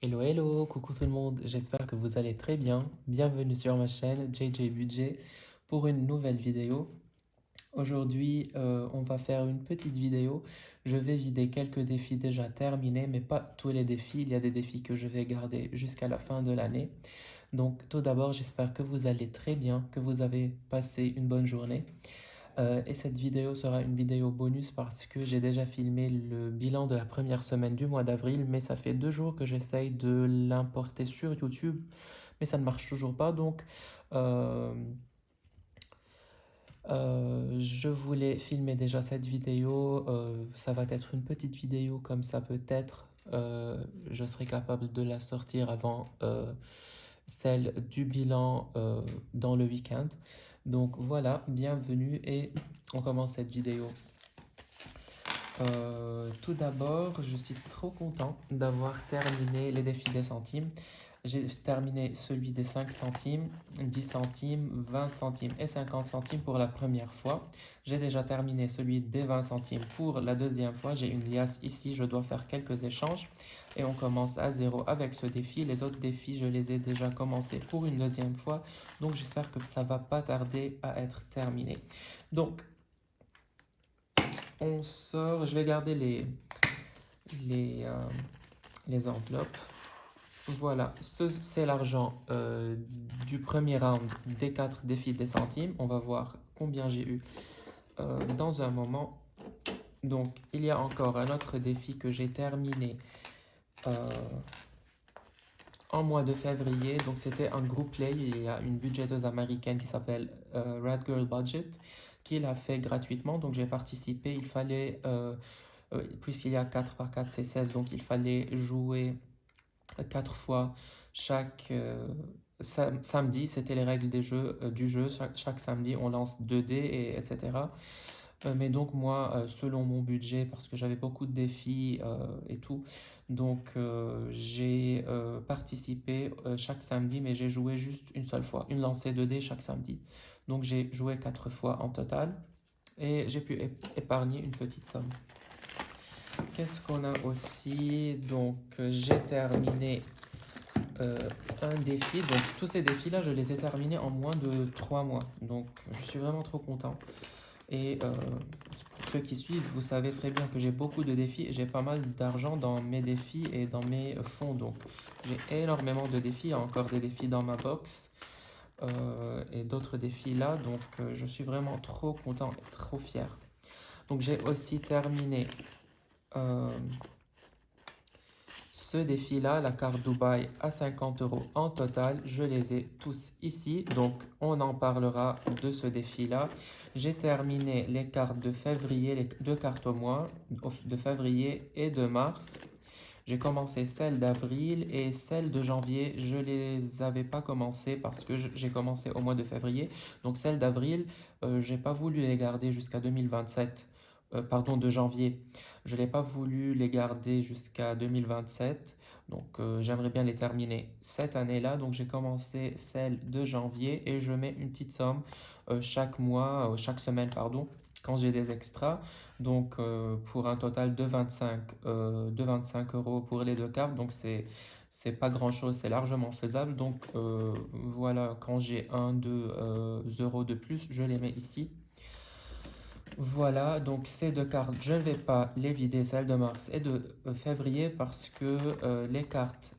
Hello, hello, coucou tout le monde, j'espère que vous allez très bien. Bienvenue sur ma chaîne JJ Budget pour une nouvelle vidéo. Aujourd'hui, on va faire une petite vidéo. Je vais vider quelques défis déjà terminés, mais pas tous les défis. Il y a des défis que je vais garder jusqu'à la fin de l'année. Donc, tout d'abord, j'espère que vous allez très bien, que vous avez passé une bonne journée. Et cette vidéo sera une vidéo bonus parce que j'ai déjà filmé le bilan de la première semaine du mois d'avril, mais ça fait 2 jours que j'essaye de l'importer sur YouTube, mais ça ne marche toujours pas. Donc, euh, je voulais filmer déjà cette vidéo. Ça va être une petite vidéo comme ça peut-être. Je serai capable de la sortir avant celle du bilan dans le week-end. Donc voilà, bienvenue et on commence cette vidéo. Tout d'abord, je suis trop content d'avoir terminé les défis des centimes. J'ai terminé celui des 5 centimes, 10 centimes, 20 centimes et 50 centimes pour la première fois. J'ai déjà terminé celui des 20 centimes pour la deuxième fois. J'ai une liasse ici, je dois faire quelques échanges. Et on commence à zéro avec ce défi. Les autres défis, je les ai déjà commencés pour une deuxième fois. Donc j'espère que ça va pas tarder à être terminé. Donc, on sort, je vais garder les, euh, les enveloppes. Voilà, c'est l'argent du premier round des 4 défis des centimes. On va voir combien j'ai eu dans un moment. Donc, il y a encore un autre défi que j'ai terminé euh, en mois de février. Donc, c'était un group play. Il y a une budgéteuse américaine qui s'appelle Red Girl Budget qui l'a fait gratuitement. Donc, j'ai participé. Il fallait, puisqu'il y a 4 par 4, c'est 16. Donc, il fallait jouer 4 fois chaque samedi. C'était les règles du jeu. Chaque samedi, on lance 2 dés, etc. Mais donc moi, selon mon budget, parce que j'avais beaucoup de défis et tout, donc j'ai participé chaque samedi, mais j'ai joué juste une seule fois, une lancée de dés chaque samedi. Donc j'ai joué 4 fois en total et j'ai pu épargner une petite somme. Qu'est-ce qu'on a aussi? Donc j'ai terminé euh, un défi. Donc tous ces défis-là, je les ai terminés en moins de 3 mois. Donc je suis vraiment trop content. Et pour ceux qui suivent, vous savez très bien que j'ai beaucoup de défis et j'ai pas mal d'argent dans mes défis et dans mes fonds. Donc j'ai énormément de défis. Il y a encore des défis dans ma box et d'autres défis là. Donc je suis vraiment trop content et trop fier. Donc j'ai aussi terminé euh, ce défi-là, la carte Dubaï à 50 euros en total, je les ai tous ici, donc on en parlera de ce défi-là. J'ai terminé les cartes de février, les deux cartes au mois, de février et de mars. J'ai commencé celle d'avril et celle de janvier, je les avais pas commencé parce que j'ai commencé au mois de février. Donc celle d'avril, j'ai pas voulu les garder jusqu'à 2027, pardon, de janvier. Je n'ai pas voulu les garder jusqu'à 2027. Donc j'aimerais bien les terminer cette année-là. Donc j'ai commencé celle de janvier et je mets une petite somme chaque mois, chaque semaine, pardon, quand j'ai des extras. Donc pour un total de 25 euros pour les deux cartes. Donc c'est pas grand-chose, c'est largement faisable. Donc voilà, quand j'ai 2 euros de plus, je les mets ici. Voilà, donc ces deux cartes, je ne vais pas les vider, celles de mars et de février, parce que les cartes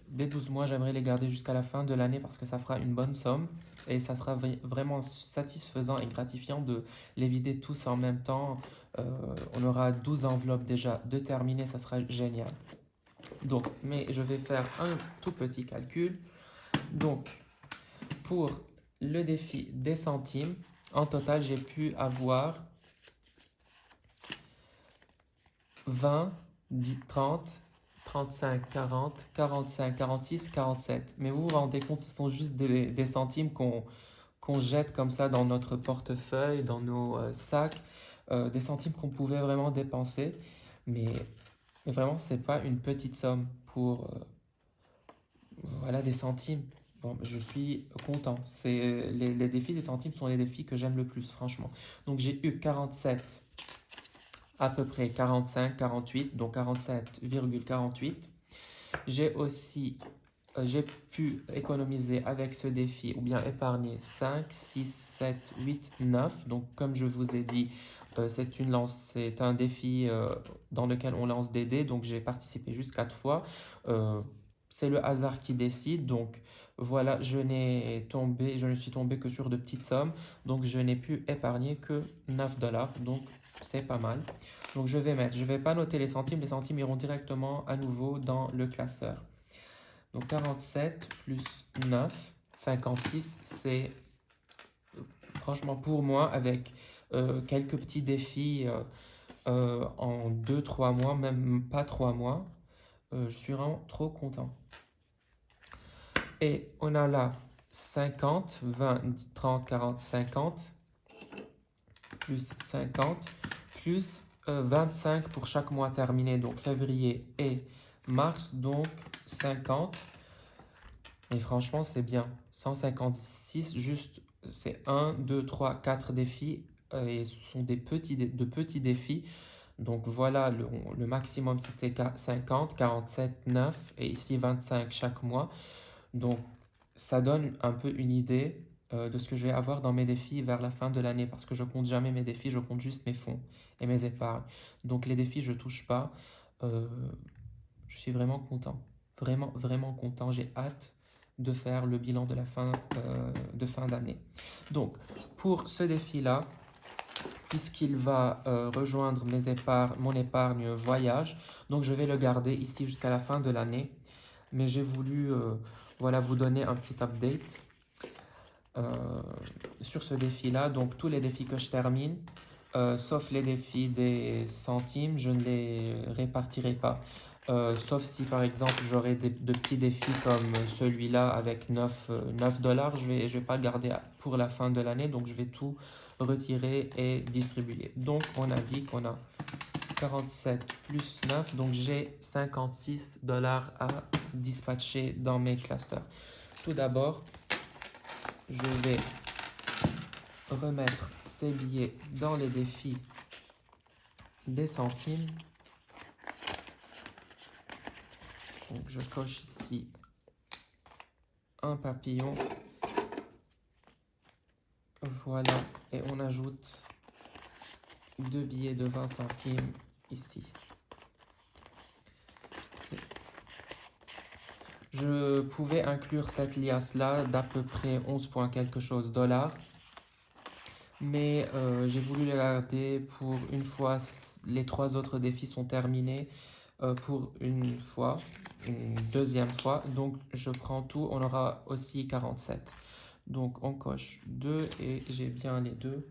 des 12 mois, j'aimerais les garder jusqu'à la fin de l'année parce que ça fera une bonne somme et ça sera vraiment satisfaisant et gratifiant de les vider tous en même temps. On aura 12 enveloppes déjà de terminer, ça sera génial. Donc, mais je vais faire un tout petit calcul. Donc, pour le défi des centimes, en total, j'ai pu avoir 20, 10, 30, 35, 40, 45, 46, 47. Mais vous vous rendez compte, ce sont juste des centimes qu'on jette comme ça dans notre portefeuille, dans nos sacs, des centimes qu'on pouvait vraiment dépenser. Mais, mais vraiment, c'est pas une petite somme pour voilà, des centimes. Bon, je suis content. Les défis des centimes sont les défis que j'aime le plus, franchement. Donc j'ai eu 47, à peu près 45, 48, donc 47,48. J'ai aussi j'ai pu économiser avec ce défi ou bien épargner 5, 6, 7, 8, 9. Donc, comme je vous ai dit, c'est un défi dans lequel on lance des dés. Donc, j'ai participé juste 4 fois. Euh, c'est le hasard qui décide. Donc, voilà, je ne suis tombé que sur de petites sommes. Donc, je n'ai pu épargner que 9 dollars. Donc, c'est pas mal. Donc, je vais pas noter les centimes. Les centimes iront directement à nouveau dans le classeur. Donc 47 plus 9, 56, c'est franchement pour moi avec quelques petits défis en 2 3 mois, même pas 3 mois, je suis vraiment trop content. Et on a là 50, 20, 30, 40, 50, plus 50, plus 25 pour chaque mois terminé, donc février et mars, donc 50. Et franchement, c'est bien. 156, juste, c'est 1, 2, 3, 4 défis. Et ce sont de petits défis. Donc voilà, le maximum c'était 50, 47, 9 et ici 25 chaque mois. Donc ça donne un peu une idée de ce que je vais avoir dans mes défis vers la fin de l'année parce que je compte jamais mes défis, je compte juste mes fonds et mes épargnes. Donc les défis, je touche pas. Euh, je suis vraiment content. Vraiment, vraiment content. J'ai hâte de faire le bilan de fin d'année. Donc, pour ce défi-là, puisqu'il va rejoindre mon épargne voyage, donc je vais le garder ici jusqu'à la fin de l'année. Mais j'ai voulu voilà, vous donner un petit update euh, sur ce défi-là. Donc, tous les défis que je termine, sauf les défis des centimes, je ne les répartirai pas. Sauf si par exemple j'aurais de petits défis comme celui-là avec 9 dollars, je vais pas le garder pour la fin de l'année, donc je vais tout retirer et distribuer. Donc on a dit qu'on a 47 plus 9, donc j'ai 56 dollars à dispatcher dans mes clusters. Tout d'abord, je vais remettre ces billets dans les défis des centimes. Donc je coche ici un papillon. Voilà, et on ajoute 2 billets de 20 centimes ici. Je pouvais inclure cette liasse-là d'à peu près 11 points quelque chose dollars. Mais j'ai voulu le garder pour une fois les 3 autres défis sont terminés. Pour une fois, une deuxième fois. Donc je prends tout, on aura aussi 47. Donc on coche 2 et j'ai bien les 2.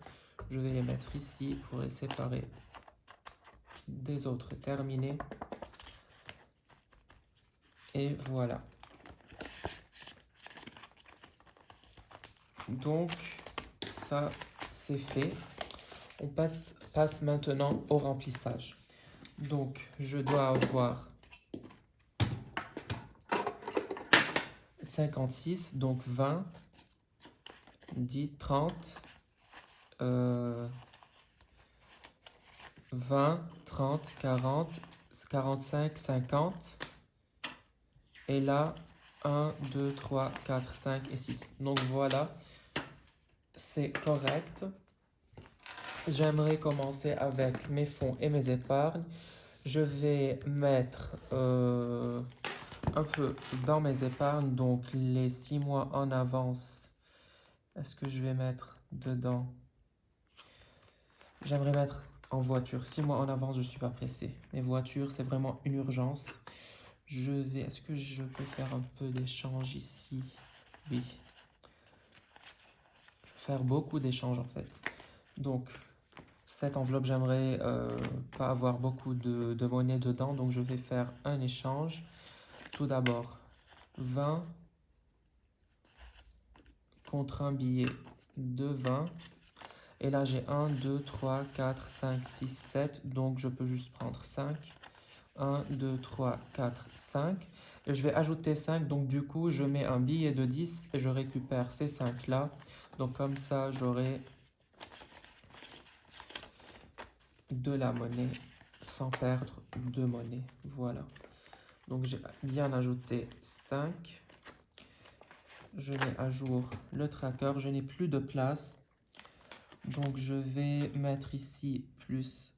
Je vais les mettre ici pour les séparer des autres terminés. Et voilà. Donc ça c'est fait. On passe maintenant au remplissage. Donc je dois avoir 56, donc 20, 10, 30, 20, 30, 40, 45, 50. Et là, 1, 2, 3, 4, 5 et 6. Donc voilà, c'est correct. J'aimerais commencer avec mes fonds et mes épargnes. Je vais mettre un peu dans mes épargnes, donc les 6 mois en avance. Est-ce que je vais mettre dedans? J'aimerais mettre en voiture. 6 mois en avance, je ne suis pas pressé. Mes voitures, c'est vraiment une urgence. Est-ce que je peux faire un peu d'échange ici? Oui. Je vais faire beaucoup d'échanges en fait. Donc, cette enveloppe, j'aimerais pas avoir beaucoup de monnaie dedans. Donc, je vais faire un échange. Tout d'abord, 20 contre un billet de 20. Et là, j'ai 1, 2, 3, 4, 5, 6, 7. Donc, je peux juste prendre 5. 1, 2, 3, 4, 5. Et je vais ajouter 5. Donc, du coup, je mets un billet de 10 et je récupère ces 5-là. Donc, comme ça, j'aurai de la monnaie sans perdre de monnaie. Voilà. Donc j'ai bien ajouté 5. Je mets à jour le tracker. Je n'ai plus de place. Donc je vais mettre ici plus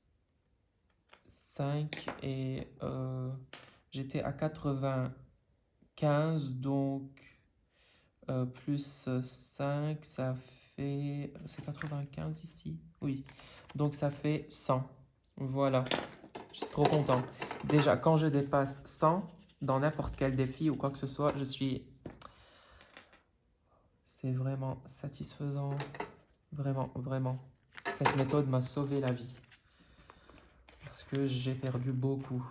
5 et j'étais à 95. Donc plus 5, ça fait... C'est 95 ici? Oui. Donc ça fait 100. Voilà. Je suis trop content. Déjà, quand je dépasse 100 dans n'importe quel défi ou quoi que ce soit, je suis... C'est vraiment satisfaisant. Vraiment, vraiment. Cette méthode m'a sauvé la vie. Parce que j'ai perdu beaucoup.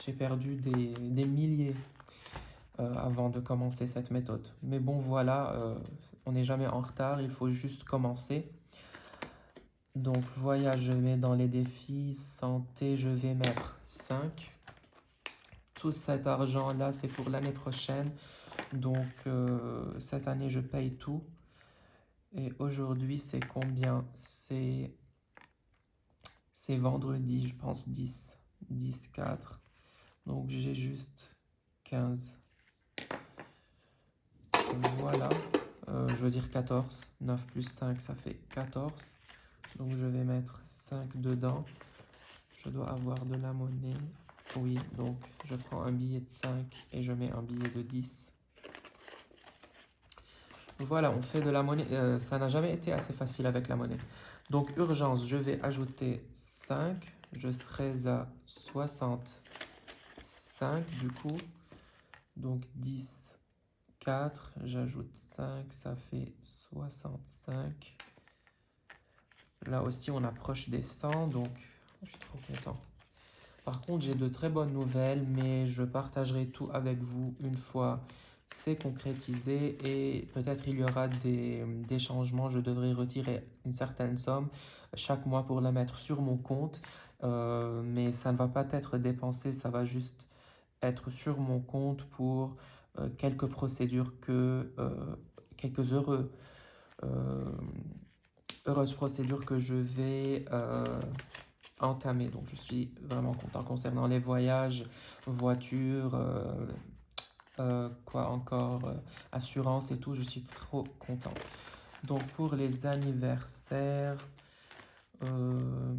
J'ai perdu des milliers avant de commencer cette méthode. Mais bon, voilà, on n'est jamais en retard, il faut juste commencer. Donc, voyage, je mets dans les défis. Santé, je vais mettre 5. Tout cet argent-là, c'est pour l'année prochaine. Donc, cette année, je paye tout. Et aujourd'hui, c'est combien? C'est vendredi, je pense 10. 10, 4. Donc, j'ai juste 15. Voilà. Je veux dire 14. 9 plus 5, ça fait 14. Donc, je vais mettre 5 dedans. Je dois avoir de la monnaie. Oui, donc je prends un billet de 5 et je mets un billet de 10. Voilà, on fait de la monnaie. Ça n'a jamais été assez facile avec la monnaie. Donc, urgence, je vais ajouter 5. Je serai à 65 du coup. Donc, 10, 4. J'ajoute 5, ça fait 65. Là aussi, on approche des 100, donc je suis trop content. Par contre, j'ai de très bonnes nouvelles, mais je partagerai tout avec vous une fois c'est concrétisé et peut-être il y aura des changements. Je devrais retirer une certaine somme chaque mois pour la mettre sur mon compte, mais ça ne va pas être dépensé, ça va juste être sur mon compte pour quelques procédures quelques heureuses procédures que je vais entamé. Donc, je suis vraiment content concernant les voyages, voitures, quoi encore, assurance et tout. Je suis trop content. Donc, pour les anniversaires, euh,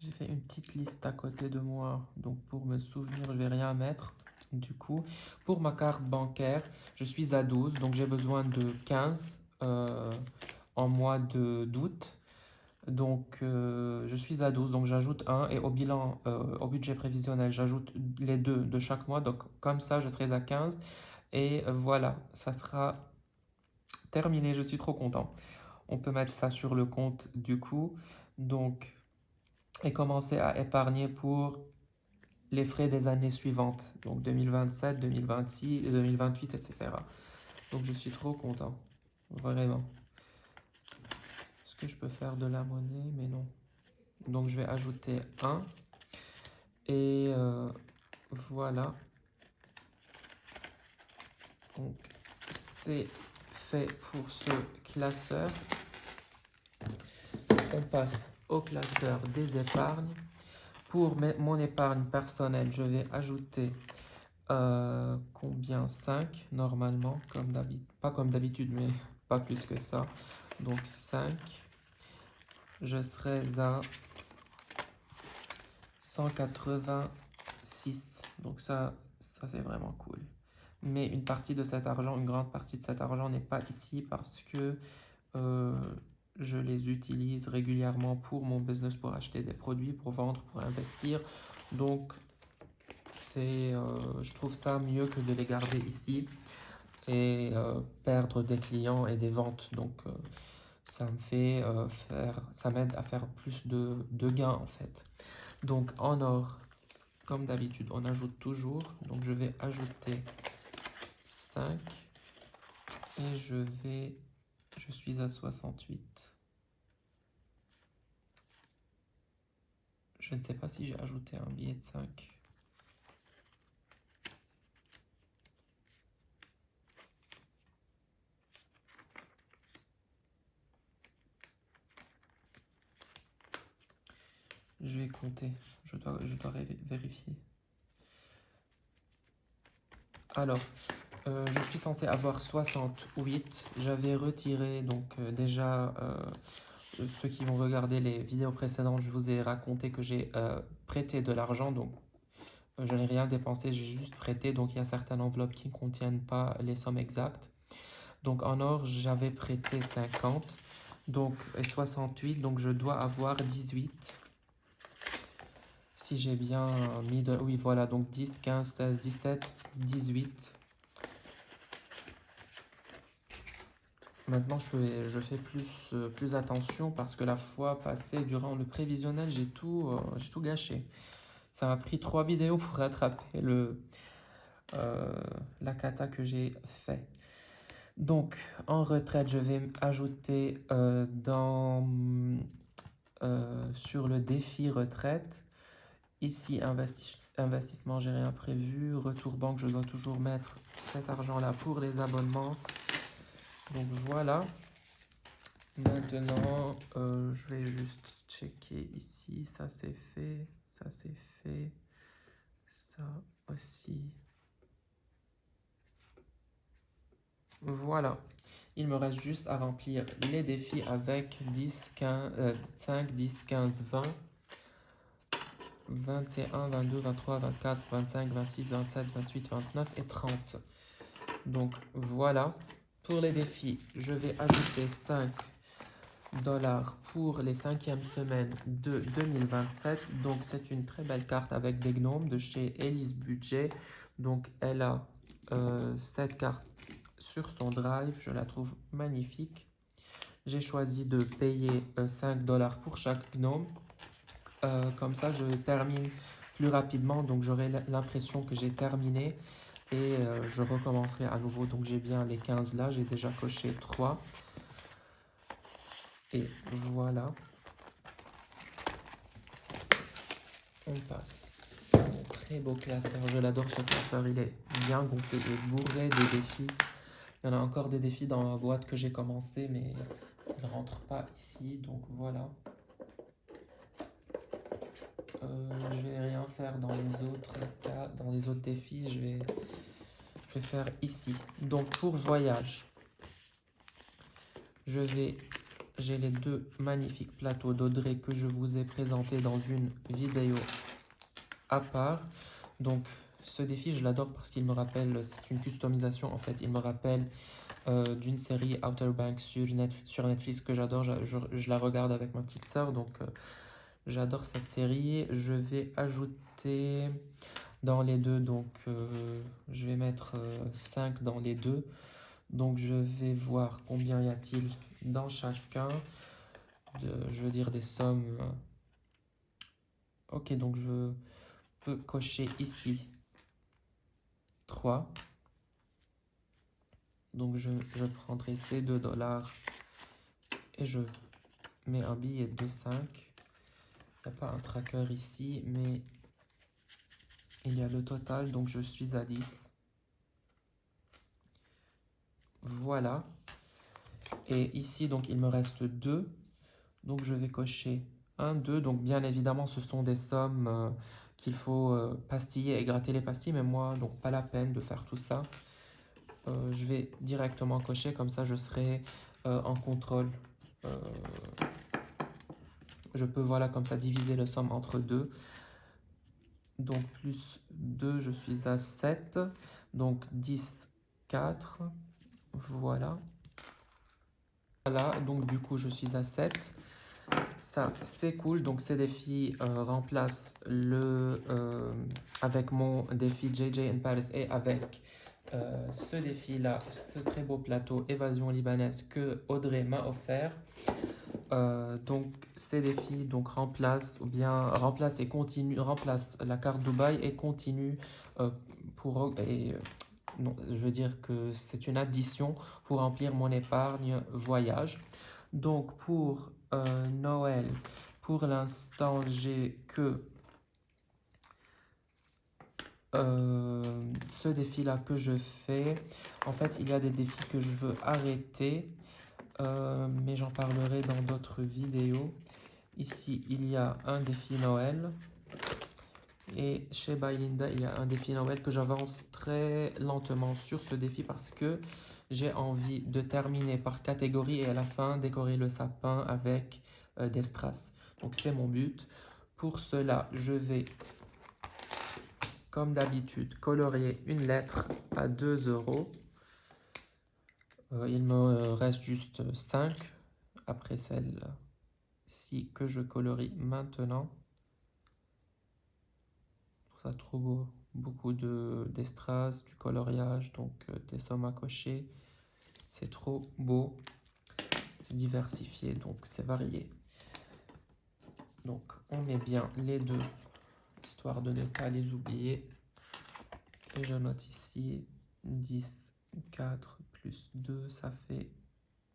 j'ai fait une petite liste à côté de moi. Donc, pour me souvenir, je vais rien mettre. Du coup, pour ma carte bancaire, je suis à 12. Donc, j'ai besoin de 15 en mois d'août. Donc, je suis à 12, donc j'ajoute 1 et au bilan, au budget prévisionnel, j'ajoute les deux de chaque mois. Donc, comme ça, je serai à 15 et voilà, ça sera terminé. Je suis trop content. On peut mettre ça sur le compte du coup. Donc, et commencer à épargner pour les frais des années suivantes. Donc, 2027, 2026, 2028, etc. Donc, je suis trop content. Vraiment. Est-ce que je peux faire de la monnaie? Mais non. Donc, je vais ajouter 1. Et voilà. Donc, c'est fait pour ce classeur. On passe au classeur des épargnes. Pour mon épargne personnelle, je vais ajouter combien? 5 normalement, comme d'habitude. Pas comme d'habitude, mais pas plus que ça. Donc 5. Je serai à 186. Donc ça c'est vraiment cool. Mais une partie de cet argent, une grande partie de cet argent n'est pas ici parce que je les utilise régulièrement pour mon business, pour acheter des produits, pour vendre, pour investir. Donc, je trouve ça mieux que de les garder ici et perdre des clients et des ventes. Donc, ça me fait ça m'aide à faire plus de gains en fait. Donc, en or, comme d'habitude, on ajoute toujours. Donc, je vais ajouter 5 et je suis à 68. Je ne sais pas si j'ai ajouté un billet de 5. Je vais compter. Je dois vérifier. Alors, je suis censé avoir 68. J'avais retiré, donc déjà, ceux qui vont regarder les vidéos précédentes, je vous ai raconté que j'ai prêté de l'argent, donc je n'ai rien dépensé, j'ai juste prêté, donc il y a certaines enveloppes qui ne contiennent pas les sommes exactes. Donc en or, j'avais prêté 50, donc et 68, donc je dois avoir 18. Si j'ai bien mis de... Oui, voilà, donc 10, 15, 16, 17, 18. Maintenant, je fais plus attention parce que la fois passée, durant le prévisionnel, j'ai tout gâché. Ça m'a pris 3 vidéos pour rattraper la cata que j'ai fait. Donc, en retraite, je vais ajouter sur le défi retraite. Ici, investissement, j'ai rien prévu. Retour banque, je dois toujours mettre cet argent-là pour les abonnements. Donc voilà. Maintenant, je vais juste checker ici. Ça c'est fait. Ça c'est fait. Ça aussi. Voilà. Il me reste juste à remplir les défis avec 10, 15, 5, 10, 15, 20, 21, 22, 23, 24, 25, 26, 27, 28, 29 et 30. Donc voilà. Pour les défis, je vais ajouter 5 dollars pour les 5e semaines de 2027. Donc c'est une très belle carte avec des gnomes de chez Elise Budget. Donc elle a cette carte sur son drive, je la trouve magnifique. J'ai choisi de payer 5 dollars pour chaque gnome. Comme ça je termine plus rapidement, donc j'aurai l'impression que j'ai terminé et je recommencerai à nouveau. Donc j'ai bien les 15 là, j'ai déjà coché 3. Et voilà. On passe. Un très beau classeur. Je l'adore ce classeur. Il est bien gonflé et bourré de défis. Il y en a encore des défis dans la boîte que j'ai commencé, mais ils ne rentrent pas ici. Donc voilà. Je vais rien faire dans les autres cas, dans les autres défis. Je vais faire ici. Donc pour voyage, j'ai les 2 magnifiques plateaux d'Audrey que je vous ai présentés dans une vidéo à part. Donc ce défi, je l'adore parce qu'il me rappelle, c'est une customisation en fait, il me rappelle d'une série Outer Banks sur Netflix que j'adore. Je la regarde avec ma petite sœur, donc j'adore cette série. Je vais ajouter dans les deux, donc je vais mettre 5 dans les deux. Donc je vais voir combien y a-t-il dans chacun, je veux dire des sommes. Ok, donc je peux cocher ici 3. Donc je prendrai ces 2 dollars et je mets un billet de 5. Il n'y a pas un tracker ici, mais il y a le total, donc je suis à 10. Voilà. Et ici, donc il me reste 2. Donc je vais cocher 1, 2. Donc bien évidemment, ce sont des sommes qu'il faut pastiller et gratter les pastilles, mais moi, donc pas la peine de faire tout ça. Je vais directement cocher, comme ça je serai en contrôle. Je peux, voilà, comme ça, diviser la somme entre 2. Donc, plus 2, je suis à 7. Donc, 10, 4. Voilà. Voilà, donc du coup, je suis à 7. Ça, c'est cool. Donc, ces défis remplacent avec mon défi JJ in Paris et avec ce défi-là, ce très beau plateau Évasion libanaise que Audrey m'a offert. Donc ces défis donc remplacent la carte Dubaï et continue non, je veux dire que c'est une addition pour remplir mon épargne voyage. Donc pour Noël, pour l'instant j'ai que ce défi là que je fais. En fait il y a des défis que je veux arrêter, mais j'en parlerai dans d'autres vidéos. Ici, il y a un défi Noël. Et chez By Linda, il y a un défi Noël que j'avance très lentement sur ce défi parce que j'ai envie de terminer par catégorie et à la fin décorer le sapin avec des strass. Donc c'est mon but. Pour cela, je vais, comme d'habitude, colorier une lettre à 2 euros. Il me reste juste 5 après celle-ci que je colorie maintenant. Ça trouve beaucoup des strass, du coloriage, donc des sommes à cocher. C'est trop beau, c'est diversifié, donc c'est varié. Donc on met bien les deux, histoire de ne pas les oublier. Et je note ici 10, 4 plus 2, ça fait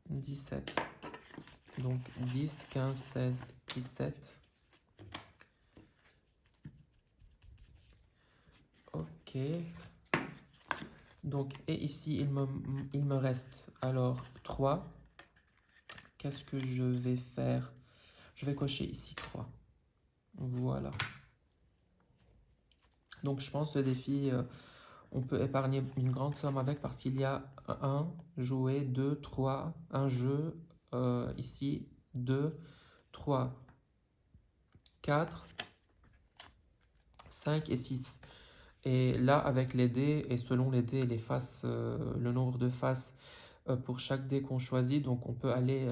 17. Donc 10, 15, 16, 17. Ok. Donc, et ici, il me reste alors 3. Qu'est-ce que je vais faire? Je vais cocher ici 3. Voilà. Donc, je pense que ce défi, on peut épargner une grande somme avec parce qu'il y a un jouet, 2, 3, un jeu, ici, 2, 3, 4, 5 et 6. Et là, avec les dés, et selon les dés, les faces, le nombre de faces pour chaque dé qu'on choisit, donc on peut aller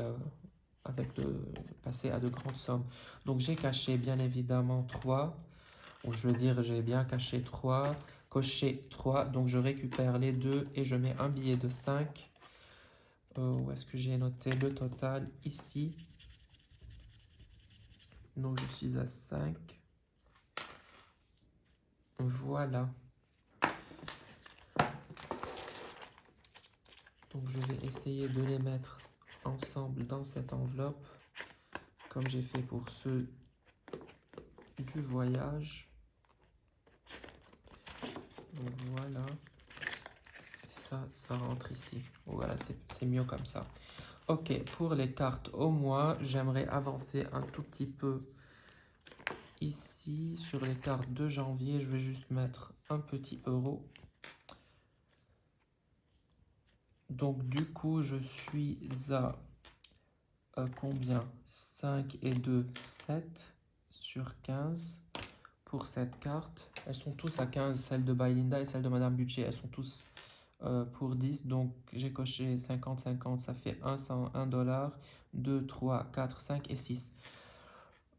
passer à de grandes sommes. Donc j'ai caché bien évidemment 3, ou je veux dire j'ai bien caché 3, coché 3, donc je récupère les deux et je mets un billet de 5. Où est-ce que j'ai noté le total? Ici. Donc je suis à 5. Voilà. Donc je vais essayer de les mettre ensemble dans cette enveloppe, comme j'ai fait pour ceux du voyage. Donc voilà. Ça rentre ici. Voilà, c'est mieux comme ça. Ok, pour les cartes au mois, j'aimerais avancer un tout petit peu ici. Sur les cartes de janvier, je vais juste mettre un petit euro. Donc du coup, je suis à combien? 5 et 2, 7 sur 15 pour cette carte. Elles sont tous à 15, celle de Bylinda et celle de Madame Budget. Elles sont tous pour 10. Donc j'ai coché 50, 50, ça fait 1, 100, 1 dollar, 2, 3, 4, 5 et 6.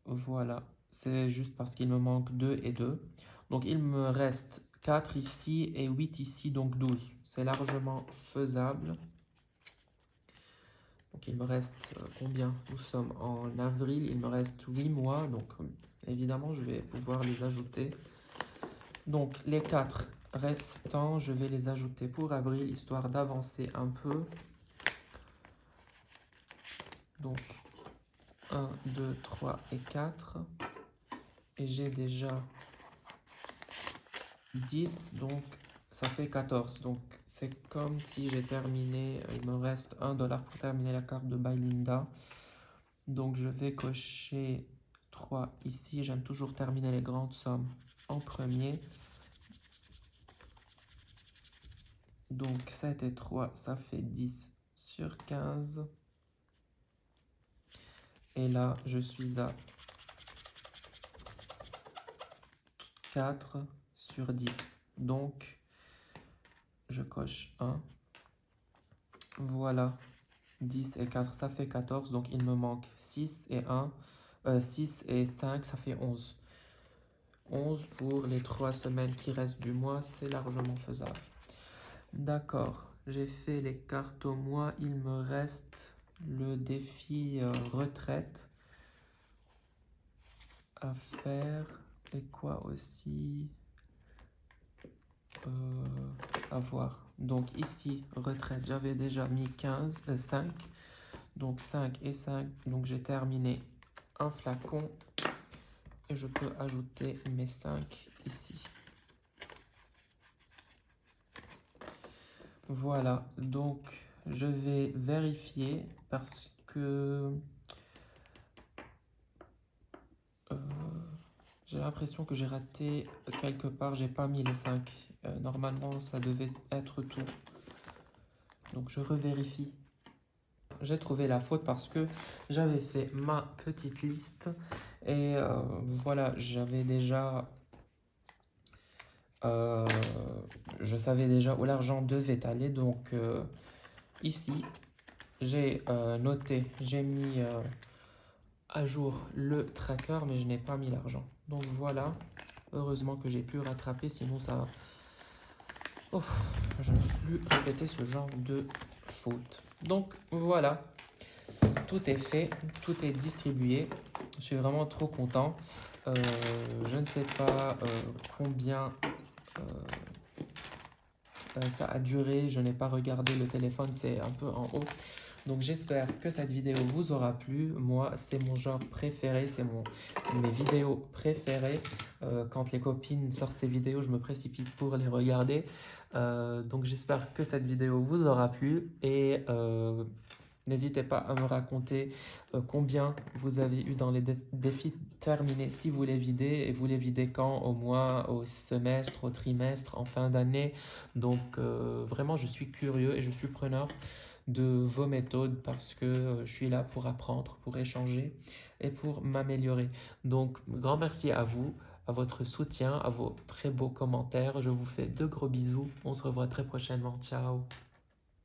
Voilà, c'est juste parce qu'il me manque 2 et 2. Donc il me reste 4 ici et 8 ici, donc 12. C'est largement faisable. Donc il me reste combien? Nous sommes en avril, il me reste 8 mois, donc évidemment je vais pouvoir les ajouter. Donc les 4 restants, je vais les ajouter pour avril, histoire d'avancer un peu. Donc 1, 2, 3 et 4. Et j'ai déjà 10, donc ça fait 14. Donc c'est comme si j'ai terminé, il me reste 1 dollar pour terminer la carte de Bylinda. Donc je vais cocher 3 ici. J'aime toujours terminer les grandes sommes en premier. Donc 7 et 3, ça fait 10 sur 15. Et là, je suis à 4 sur 10. Donc, je coche 1. Voilà. 10 et 4, ça fait 14. Donc, il me manque 6 et 1. 6 et 5, ça fait 11. 11 pour les 3 semaines qui restent du mois, c'est largement faisable. D'accord, j'ai fait les cartes au mois. Il me reste le défi retraite à faire. Et quoi aussi à voir. Donc ici, retraite, j'avais déjà mis 5. Donc 5 et 5. Donc j'ai terminé un flacon. Et je peux ajouter mes 5 ici. Voilà, donc je vais vérifier parce que J'ai l'impression que j'ai raté quelque part, j'ai pas mis les 5. Normalement, ça devait être tout. Donc je revérifie. J'ai trouvé la faute parce que j'avais fait ma petite liste et voilà, euh, je savais déjà où l'argent devait aller. Donc ici, j'ai noté, j'ai mis à jour le tracker, mais je n'ai pas mis l'argent. Donc voilà, heureusement que j'ai pu rattraper, sinon ça... Oh, je ne peux plus répéter ce genre de faute. Donc voilà, tout est fait, tout est distribué. Je suis vraiment trop content. Je ne sais pas combien ça a duré. Je n'ai pas regardé le téléphone, c'est un peu en haut. Donc j'espère que cette vidéo vous aura plu. Moi, c'est mon genre préféré, c'est mes vidéos préférées. Quand les copines sortent ces vidéos, je me précipite pour les regarder. Donc j'espère que cette vidéo vous aura plu et n'hésitez pas à me raconter combien vous avez eu dans les défis terminés si vous les videz et vous les videz quand, au mois, au semestre, au trimestre, en fin d'année. Donc vraiment, je suis curieux et je suis preneur de vos méthodes parce que je suis là pour apprendre, pour échanger et pour m'améliorer. Donc, grand merci à vous, à votre soutien, à vos très beaux commentaires. Je vous fais de gros bisous. On se revoit très prochainement. Ciao.